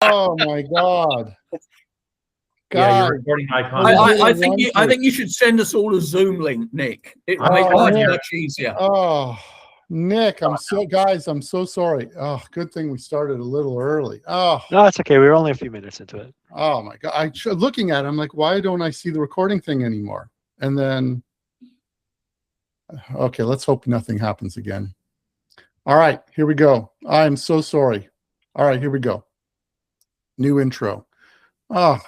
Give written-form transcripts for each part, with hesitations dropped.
Oh my God. Yeah, you're recording eye contact. I think you should send us all a Zoom link, Nick. It will make life much easier. Oh, Nick, I'm so sorry. Oh, good thing we started a little early. Oh, no, it's okay. We were only a few minutes into it. Oh my God. Looking at it, I'm like, why don't I see the recording thing anymore? And then, okay, let's hope nothing happens again. All right, here we go. I'm so sorry. All right, here we go. New intro. Oh,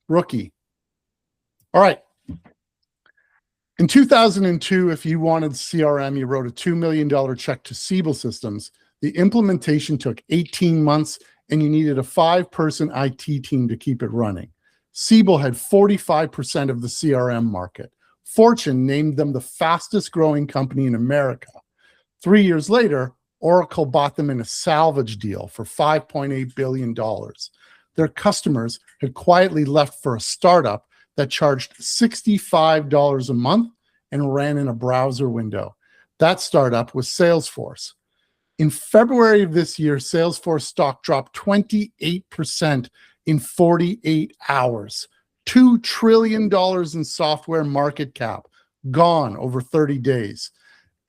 rookie. All right. In 2002, if you wanted CRM, you wrote a $2 million check to Siebel Systems. The implementation took 18 months, and you needed a 5-person IT team to keep it running. Siebel had 45% of the CRM market. Fortune named them the fastest growing company in America. 3 years later, Oracle bought them in a salvage deal for $5.8 billion. Their customers had quietly left for a startup that charged $65 a month and ran in a browser window. That startup was Salesforce. In February of this year, Salesforce stock dropped 28% in 48 hours. $2 trillion in software market cap, gone over 30 days.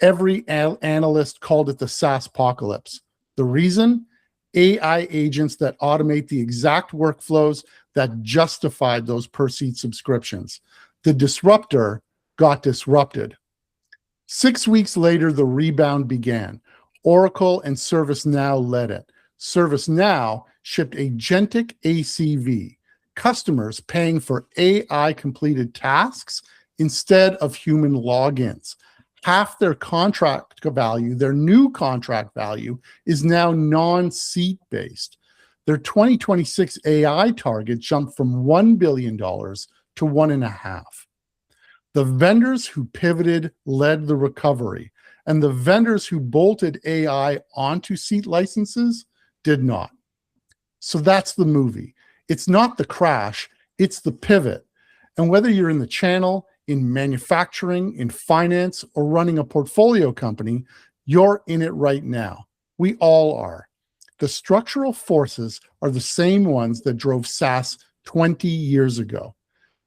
Every analyst called it the SaaS apocalypse. The reason? AI agents that automate the exact workflows that justified those per-seat subscriptions. The disruptor got disrupted. 6 weeks later, the rebound began. Oracle and ServiceNow led it. ServiceNow shipped agentic ACV, customers paying for AI-completed tasks instead of human logins. Half their contract value, their new contract value, is now non-seat based. Their 2026 AI target jumped from $1 billion to $1.5 billion. The vendors who pivoted led the recovery, and the vendors who bolted AI onto seat licenses did not. So that's the movie. It's not the crash, it's the pivot. And whether you're in the channel, in manufacturing, in finance, or running a portfolio company, you're in it right now. We all are. The structural forces are the same ones that drove SaaS 20 years ago.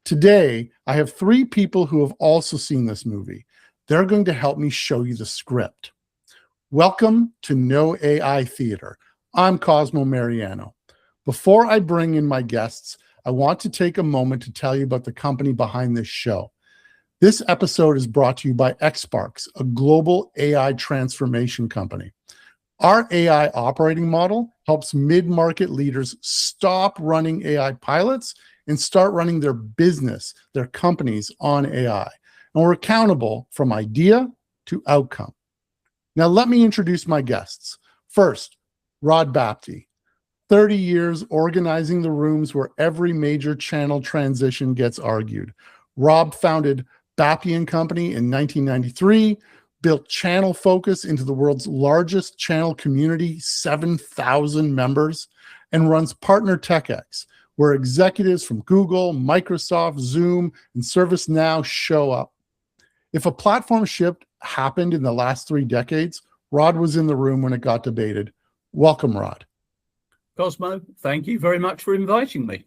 Today, I have 3 people who have also seen this movie. They're going to help me show you the script. Welcome to No AI Theater. I'm Cosmo Mariano. Before I bring in my guests, I want to take a moment to tell you about the company behind this show. This episode is brought to you by XSparks, a global AI transformation company. Our AI operating model helps mid-market leaders stop running AI pilots and start running their business, their companies on AI. And we're accountable from idea to outcome. Now, let me introduce my guests. First, Rod Bapty, 30 years organizing the rooms where every major channel transition gets argued. Rob founded Bapty & Company in 1993, built Channel Focus into the world's largest channel community, 7,000 members, and runs Partner TechX, where executives from Google, Microsoft, Zoom, and ServiceNow show up. If a platform shift happened in the last 3 decades, Rod was in the room when it got debated. Welcome, Rod. Cosmo, thank you very much for inviting me.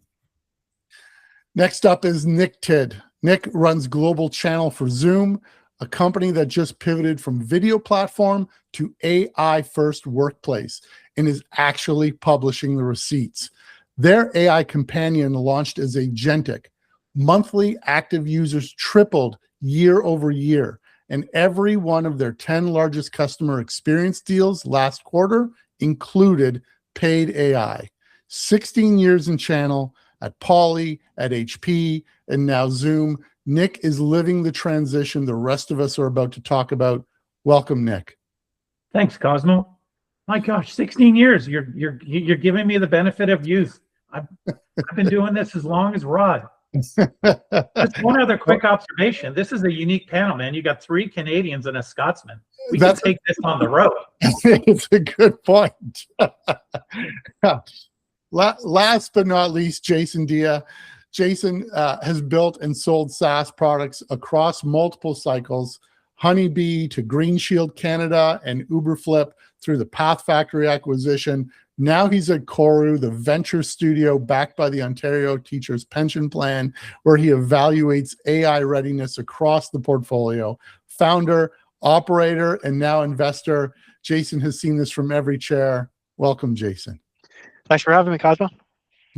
Next up is Nick Tidd. Nick runs Global Channel for Zoom, a company that just pivoted from video platform to AI-first workplace and is actually publishing the receipts. Their AI companion launched as agentic. Monthly active users tripled year over year, and every one of their 10 largest customer experience deals last quarter included paid AI. 16 years in channel, at Poly, at HP, and now Zoom. Nick is living the transition the rest of us are about to talk about. Welcome, Nick. Thanks, Cosmo. My gosh, 16 years. You're giving me the benefit of youth. I've been doing this as long as Rod. Just one other quick observation. This is a unique panel, man. You got 3 Canadians and a Scotsman. We can take this on the road. It's a good point. Last but not least, Jason Dia. Jason has built and sold SaaS products across multiple cycles, Honeybee to Green Shield Canada and Uberflip through the Path Factory acquisition. Now he's at Koru, the venture studio backed by the Ontario Teachers Pension Plan, where he evaluates AI readiness across the portfolio. Founder, operator, and now investor. Jason has seen this from every chair. Welcome, Jason. Thanks for having me, Cosmo.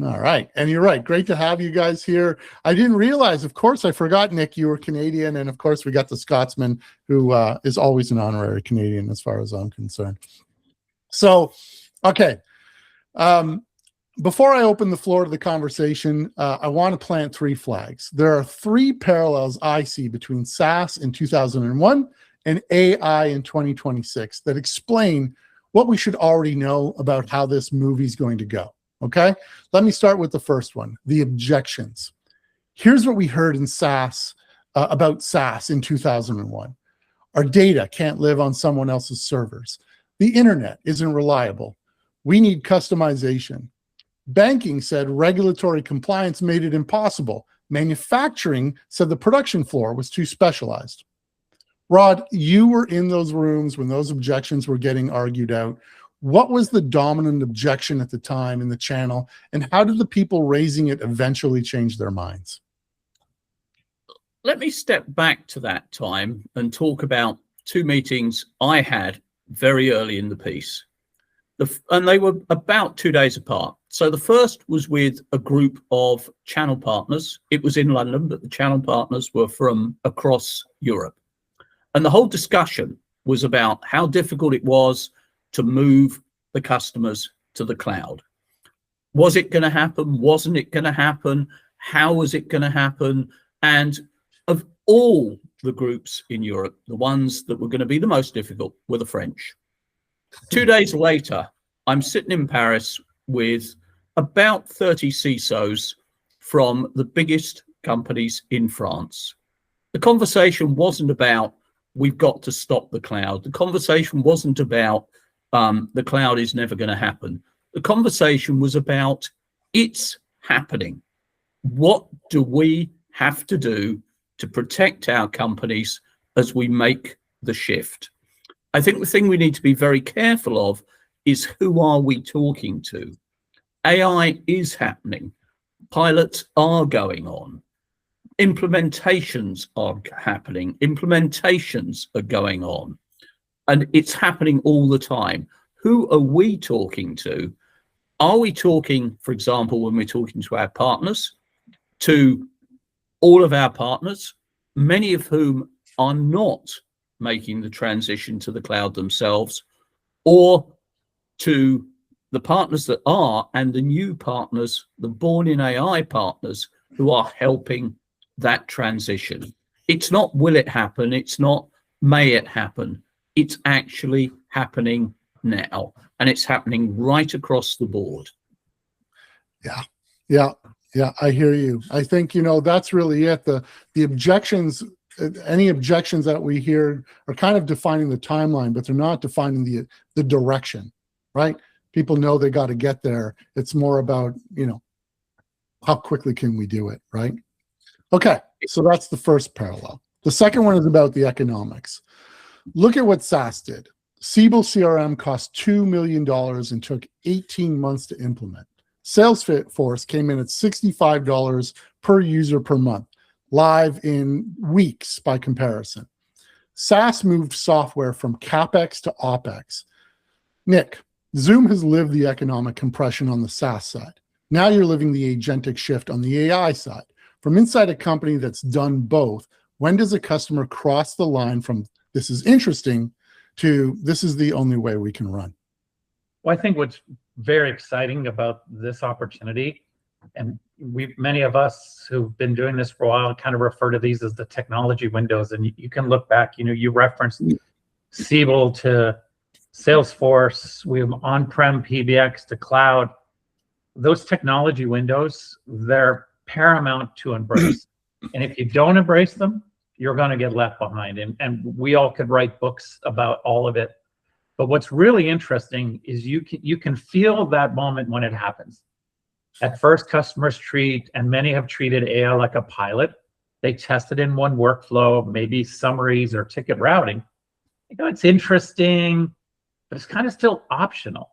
All right. And you're right. Great to have you guys here. I didn't realize, of course, I forgot, Nick, you were Canadian. And of course, we got the Scotsman, who is always an honorary Canadian as far as I'm concerned. So, okay. Before I open the floor to the conversation, I want to plant three flags. There are three parallels I see between SaaS in 2001 and AI in 2026 that explain what we should already know about how this movie's going to go. Okay, let me start with the first one, the objections. Here's what we heard in SaaS about SaaS in 2001. Our data can't live on someone else's servers. The internet isn't reliable. We need customization. Banking said regulatory compliance made it impossible. Manufacturing said the production floor was too specialized. Rod, you were in those rooms when those objections were getting argued out. What was the dominant objection at the time in the channel, and how did the people raising it eventually change their minds? Let me step back to that time and talk about two meetings I had very early in the piece. And they were about 2 days apart. So the first was with a group of channel partners. It was in London, but the channel partners were from across Europe. And the whole discussion was about how difficult it was to move the customers to the cloud. Was it going to happen? Wasn't it going to happen? How was it going to happen? And of all the groups in Europe, the ones that were going to be the most difficult were the French. 2 days later, I'm sitting in Paris with about 30 CISOs from the biggest companies in France. The conversation wasn't about, we've got to stop the cloud. The conversation wasn't about, the cloud is never going to happen. The conversation was about, it's happening. What do we have to do to protect our companies as we make the shift? I think the thing we need to be very careful of is, who are we talking to? AI is happening. Pilots are going on. Implementations are happening. Implementations are going on. And it's happening all the time. Who are we talking to? Are we talking, for example, when we're talking to our partners, to all of our partners, many of whom are not making the transition to the cloud themselves, or to the partners that are, and the new partners, the born in AI partners, who are helping that transition? It's not will it happen, it's not may it happen. It's actually happening now, and it's happening right across the board. Yeah, I hear you. I think, that's really it. The objections, any objections that we hear are kind of defining the timeline, but they're not defining the direction, right? People know they got to get there. It's more about, how quickly can we do it, right? Okay, so that's the first parallel. The second one is about the economics. Look at what SaaS did. Siebel CRM cost $2 million and took 18 months to implement. Salesforce came in at $65 per user per month, live in weeks by comparison. SaaS moved software from CapEx to OpEx. Nick, Zoom has lived the economic compression on the SaaS side. Now you're living the agentic shift on the AI side. From inside a company that's done both, when does a customer cross the line from this is interesting to this is the only way we can run? Well, I think what's very exciting about this opportunity, and many of us who've been doing this for a while kind of refer to these as the technology windows. And you can look back, you referenced Siebel to Salesforce, we have on-prem PBX to cloud. Those technology windows, they're paramount to embrace. And if you don't embrace them, you're going to get left behind. And we all could write books about all of it. But what's really interesting is you can feel that moment when it happens. At first, customers treat, and many have treated AI like a pilot. They test it in one workflow, maybe summaries or ticket routing. It's interesting, but it's kind of still optional.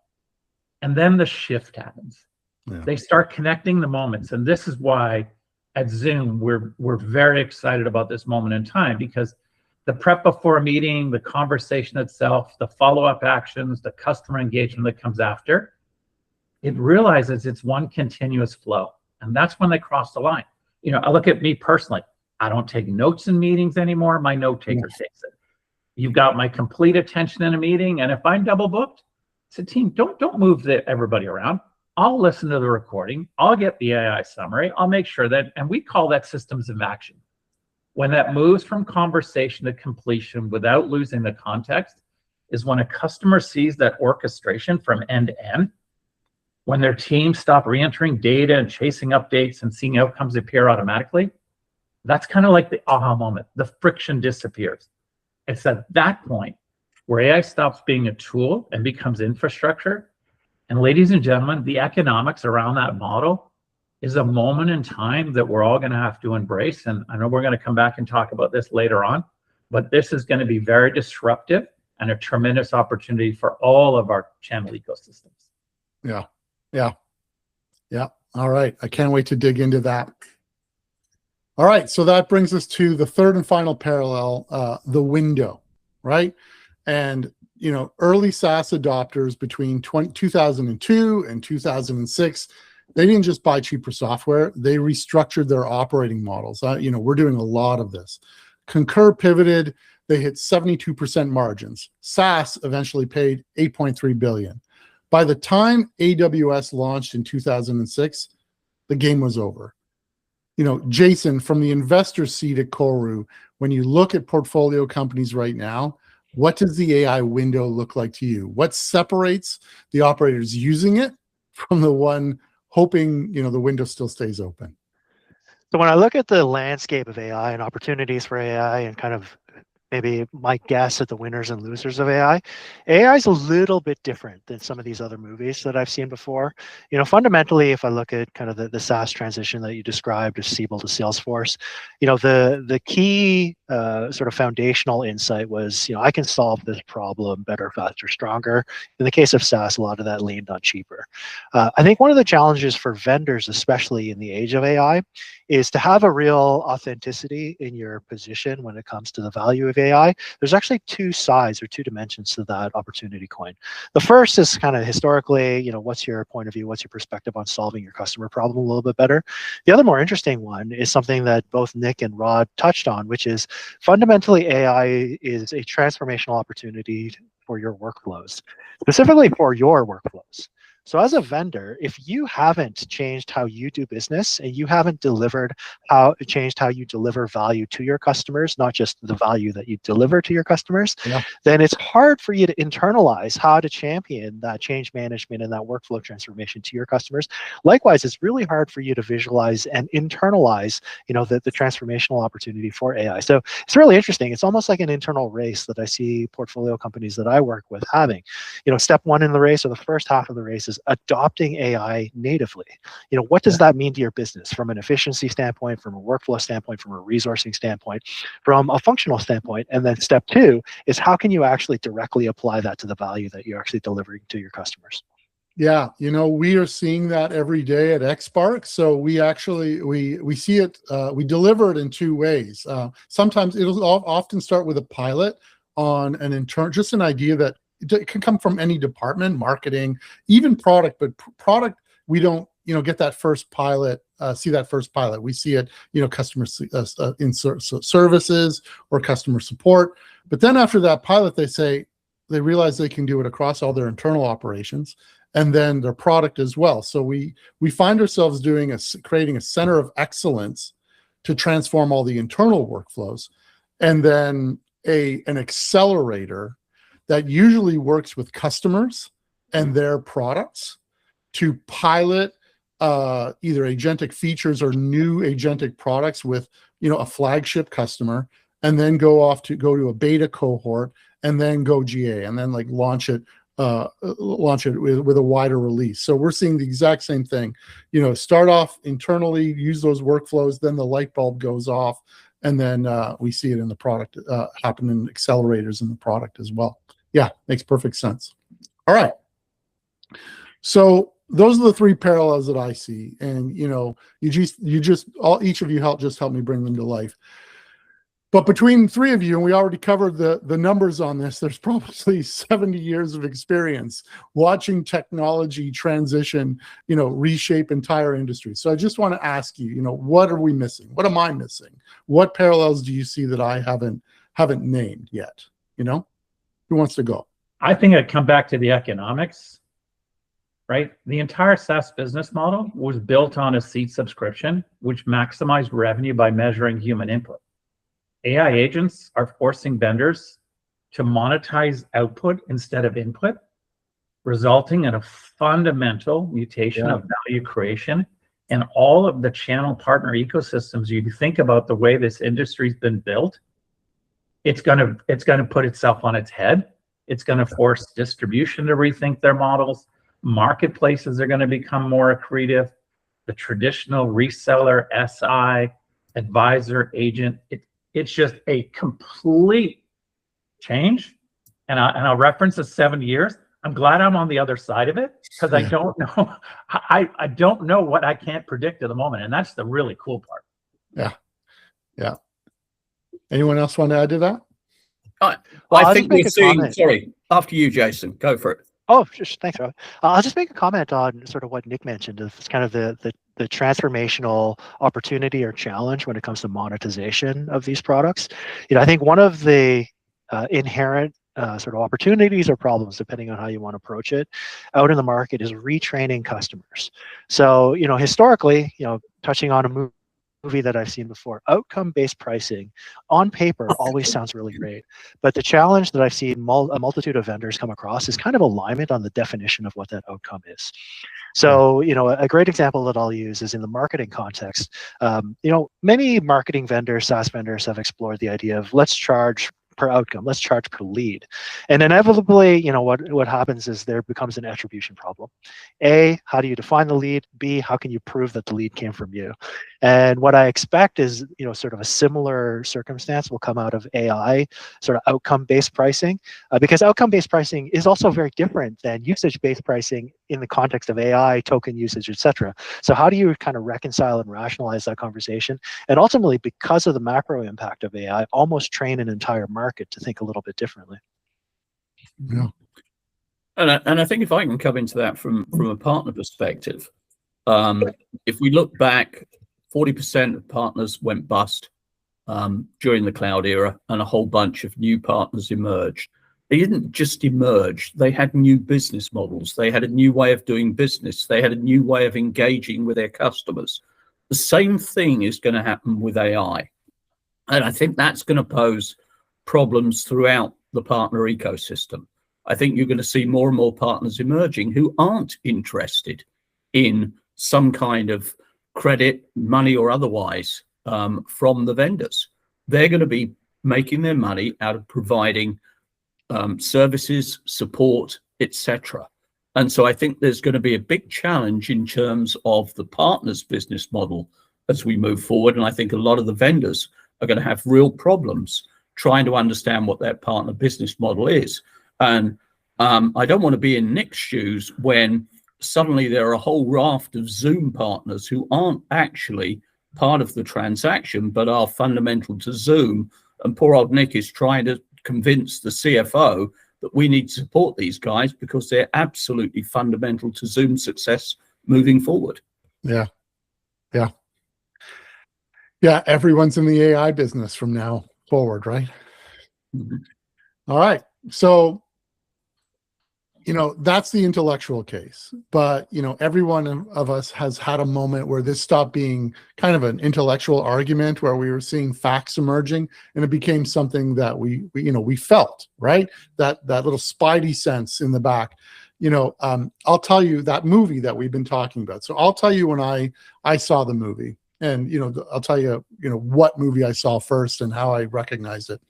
And then the shift happens. Yeah. They start connecting the moments. And this is why at Zoom, we're very excited about this moment in time, because the prep before a meeting, the conversation itself, the follow-up actions, the customer engagement that comes after, it realizes it's one continuous flow. And that's when they cross the line. You know, I look at me personally. I don't take notes in meetings anymore. My note taker takes it. You've got my complete attention in a meeting. And if I'm double booked, it's a team, don't move everybody around. I'll listen to the recording. I'll get the AI summary. I'll make sure that, and we call that systems of action. When that moves from conversation to completion without losing the context is when a customer sees that orchestration from end to end, when their teams stop re-entering data and chasing updates and seeing outcomes appear automatically. That's kind of like the aha moment. The friction disappears. It's at that point where AI stops being a tool and becomes infrastructure. And ladies and gentlemen, the economics around that model is a moment in time that we're all going to have to embrace. And I know we're going to come back and talk about this later on, but this is going to be very disruptive and a tremendous opportunity for all of our channel ecosystems. Yeah. All right. I can't wait to dig into that. All right. So that brings us to the third and final parallel, the window, right? And, you know, early SaaS adopters between 2002 and 2006, they didn't just buy cheaper software. They restructured their operating models. You know, we're doing a lot of this. Concur pivoted. They hit 72% margins. SaaS eventually paid $8.3 billion. By the time AWS launched in 2006, the game was over. You know, Jason, from the investor seat at Koru, when you look at portfolio companies right now, what does the AI window look like to you? What separates the operators using it from the one hoping, you know, the window still stays open? So when I look at the landscape of AI and opportunities for AI and kind of maybe my guess at the winners and losers of AI is a little bit different than some of these other movies that I've seen before. You know, fundamentally, if I look at kind of the SaaS transition that you described of Siebel to Salesforce, you know, the key sort of foundational insight was, you know, I can solve this problem better, faster, stronger. In the case of SaaS, a lot of that leaned on cheaper. I think one of the challenges for vendors, especially in the age of AI, is to have a real authenticity in your position when it comes to the value of AI. There's actually two sides or two dimensions to that opportunity coin. The first is kind of historically, you know, what's your point of view? What's your perspective on solving your customer problem a little bit better? The other more interesting one is something that both Nick and Rod touched on, which is fundamentally AI is a transformational opportunity for your workflows, specifically for your workflows. So as a vendor, if you haven't changed how you do business and you haven't changed how you deliver value to your customers, not just the value that you deliver to your customers, then it's hard for you to internalize how to champion that change management and that workflow transformation to your customers. Likewise, it's really hard for you to visualize and internalize, you know, the transformational opportunity for AI. So it's really interesting. It's almost like an internal race that I see portfolio companies that I work with having. You know, step one in the race, or the first half of the race, is adopting AI natively. You know, what does that mean to your business from an efficiency standpoint, from a workflow standpoint, from a resourcing standpoint, from a functional standpoint? And then step two is how can you actually directly apply that to the value that you're actually delivering to your customers? Yeah, you know, we are seeing that every day at XSpark. So we actually, we see it, we deliver it in two ways. Sometimes it'll often start with a pilot on an intern, just an idea that it can come from any department, marketing, even product, but product, we don't, you know, get that first pilot, see that first pilot. We see it, you know, customer in services or customer support. But then after that pilot, they realize they can do it across all their internal operations and then their product as well. So we find ourselves creating a center of excellence to transform all the internal workflows, and then an accelerator that usually works with customers and their products to pilot either agentic features or new agentic products with, you know, a flagship customer, and then go to a beta cohort, and then go GA, and then like launch it with a wider release. So we're seeing the exact same thing. You know, start off internally, use those workflows, then the light bulb goes off, and then we see it in the product happen in accelerators in the product as well. Yeah, makes perfect sense. All right. So those are the three parallels that I see, and each of you helped me bring them to life. But between the three of you, and we already covered the numbers on this, there's probably 70 years of experience watching technology transition, reshape entire industries. So I just want to ask you, what are we missing? What am I missing? What parallels do you see that I haven't named yet? Who wants to go? I think I'd come back to the economics, right? The entire SaaS business model was built on a seat subscription, which maximized revenue by measuring human input. AI agents are forcing vendors to monetize output instead of input, resulting in a fundamental mutation of value creation. And all of the channel partner ecosystems, you think about the way this industry's been built, it's gonna put itself on its head. It's gonna force distribution to rethink their models. Marketplaces are gonna become more accretive. The traditional reseller, SI, advisor, agent, it's just a complete change. And I'll reference the 70 years. I'm glad I'm on the other side of it, because I don't know. I don't know what I can't predict at the moment. And that's the really cool part. Yeah. Anyone else want to add to that? I think we're seeing, sorry, after you, Jason, go for it. Oh, thanks, Rob. I'll just make a comment on sort of what Nick mentioned. It's kind of the transformational opportunity or challenge when it comes to monetization of these products. I think one of the inherent sort of opportunities or problems, depending on how you want to approach it, out in the market is retraining customers. So, historically, touching on a movie that I've seen before, outcome-based pricing on paper always sounds really great. But the challenge that I've seen a multitude of vendors come across is kind of alignment on the definition of what that outcome is. So, a great example that I'll use is in the marketing context. Many marketing vendors, SaaS vendors, have explored the idea of let's charge per outcome, let's charge per lead. And inevitably, what happens is there becomes an attribution problem. A, how do you define the lead? B, how can you prove that the lead came from you? And what I expect is, sort of a similar circumstance will come out of AI, sort of outcome-based pricing, because outcome-based pricing is also very different than usage-based pricing in the context of AI, token usage, etc. So how do you kind of reconcile and rationalize that conversation? And ultimately, because of the macro impact of AI, almost train an entire market to think a little bit differently. Yeah. And I think if I can come into that from a partner perspective, if we look back, 40% of partners went bust during the cloud era, and a whole bunch of new partners emerged. They didn't just emerge, they had new business models. They had a new way of doing business. They had a new way of engaging with their customers. The same thing is going to happen with AI. And I think that's going to pose problems throughout the partner ecosystem. I think you're going to see more and more partners emerging who aren't interested in some kind of credit, money or otherwise, from the vendors. They're going to be making their money out of providing services, support, etc. And so I think there's going to be a big challenge in terms of the partners' business model as we move forward. And I think a lot of the vendors are going to have real problems trying to understand what their partner business model is. And I don't want to be in Nick's shoes when suddenly there are a whole raft of Zoom partners who aren't actually part of the transaction, but are fundamental to Zoom. And poor old Nick is trying to convince the CFO that we need to support these guys because they're absolutely fundamental to Zoom's success moving forward. Yeah. Everyone's in the AI business from now forward, right? Mm-hmm. All right. So, that's the intellectual case. But, every one of us has had a moment where this stopped being kind of an intellectual argument where we were seeing facts emerging, and it became something that we felt, right? That little spidey sense in the back. I'll tell you that movie that we've been talking about. So I'll tell you when I saw the movie, and, I'll tell you, what movie I saw first and how I recognized it.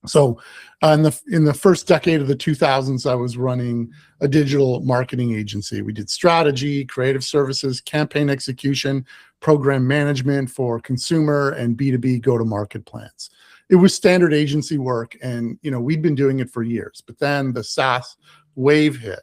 So in the first decade of the 2000s, I was running a digital marketing agency. We did strategy, creative services, campaign execution, program management for consumer and B2B go-to-market plans. It was standard agency work, and we'd been doing it for years. But then the SaaS wave hit.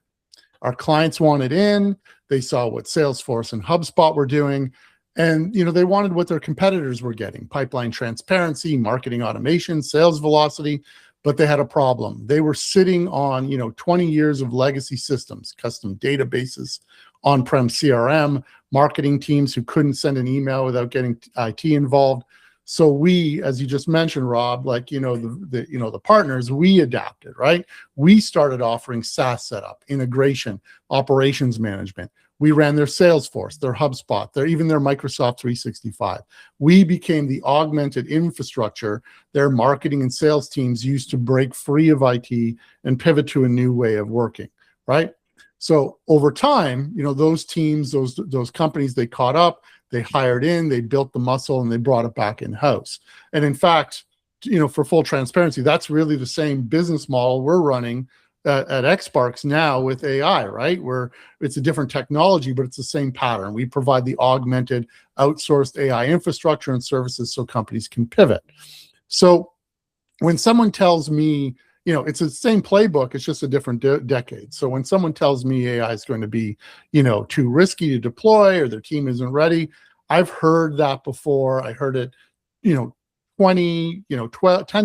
Our clients wanted in. They saw what Salesforce and HubSpot were doing. And, they wanted what their competitors were getting: pipeline transparency, marketing automation, sales velocity. But they had a problem. They were sitting on, 20 years of legacy systems, custom databases, on-prem CRM, marketing teams who couldn't send an email without getting IT involved. So we, as you just mentioned, Rob, the partners, we adapted, right? We started offering SaaS setup, integration, operations management. We ran their Salesforce, their HubSpot, even their Microsoft 365. We became the augmented infrastructure their marketing and sales teams used to break free of IT and pivot to a new way of working, right? So over time, those teams, those companies, they caught up, they hired in, they built the muscle, and they brought it back in-house. And in fact, for full transparency, that's really the same business model we're running at XSparks now with AI, right? Where it's a different technology, but it's the same pattern. We provide the augmented, outsourced AI infrastructure and services so companies can pivot. So when someone tells me, it's the same playbook, it's just a different decade. So when someone tells me AI is going to be, too risky to deploy or their team isn't ready, I've heard that before. I heard it, 10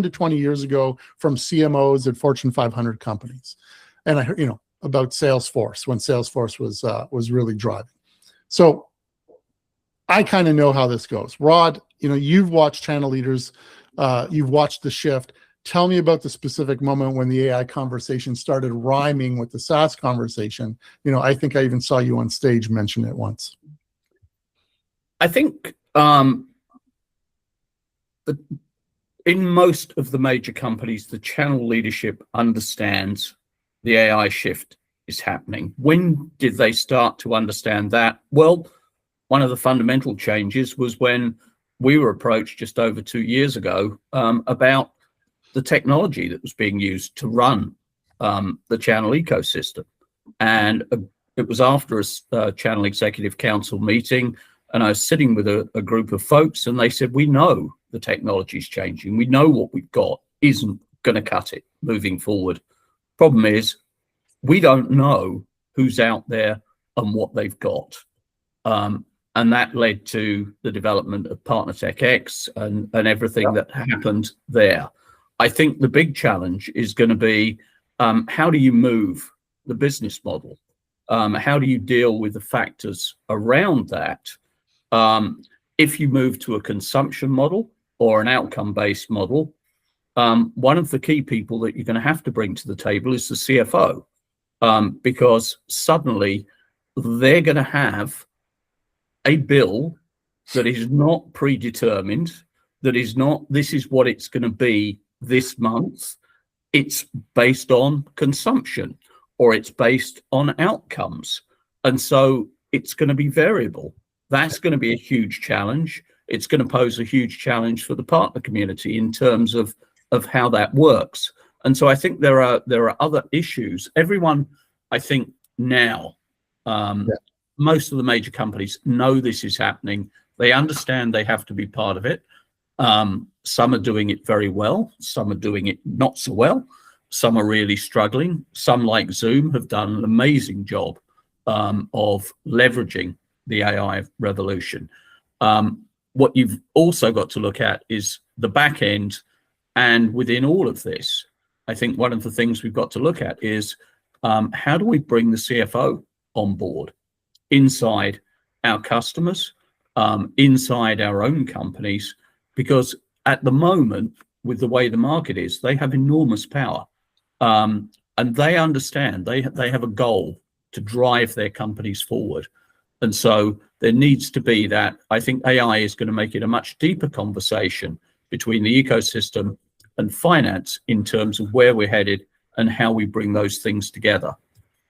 to 20 years ago from CMOs at Fortune 500 companies. And I heard, about Salesforce, when Salesforce was really driving. So I kind of know how this goes. Rod, you've watched channel leaders, you've watched the shift. Tell me about the specific moment when the AI conversation started rhyming with the SaaS conversation. I think I even saw you on stage mention it once. I think in most of the major companies, the channel leadership understands the AI shift is happening. When did they start to understand that? Well, one of the fundamental changes was when we were approached just over 2 years ago about the technology that was being used to run the channel ecosystem. And it was after a channel executive council meeting, and I was sitting with a group of folks, and they said, we know the technology is changing. We know what we've got isn't going to cut it moving forward. Problem is, we don't know who's out there and what they've got. And that led to the development of PartnerTech X and everything that happened there. I think the big challenge is going to be how do you move the business model? How do you deal with the factors around that? If you move to a consumption model or an outcome-based model, one of the key people that you're going to have to bring to the table is the CFO, because suddenly they're going to have a bill that is not predetermined, that is not, this is what it's going to be this month. It's based on consumption or it's based on outcomes. And so it's going to be variable. That's going to be a huge challenge. It's going to pose a huge challenge for the partner community in terms of how that works. And so I think there are other issues. Everyone, I think now, most of the major companies know this is happening. They understand they have to be part of it. Some are doing it very well. Some are doing it not so well. Some are really struggling. Some, like Zoom, have done an amazing job of leveraging the AI revolution. What you've also got to look at is the back end. And within all of this, I think one of the things we've got to look at is how do we bring the CFO on board inside our customers, inside our own companies? Because at the moment, with the way the market is, they have enormous power. And they understand they have a goal to drive their companies forward. And so there needs to be that. I think AI is going to make it a much deeper conversation between the ecosystem and finance in terms of where we're headed and how we bring those things together.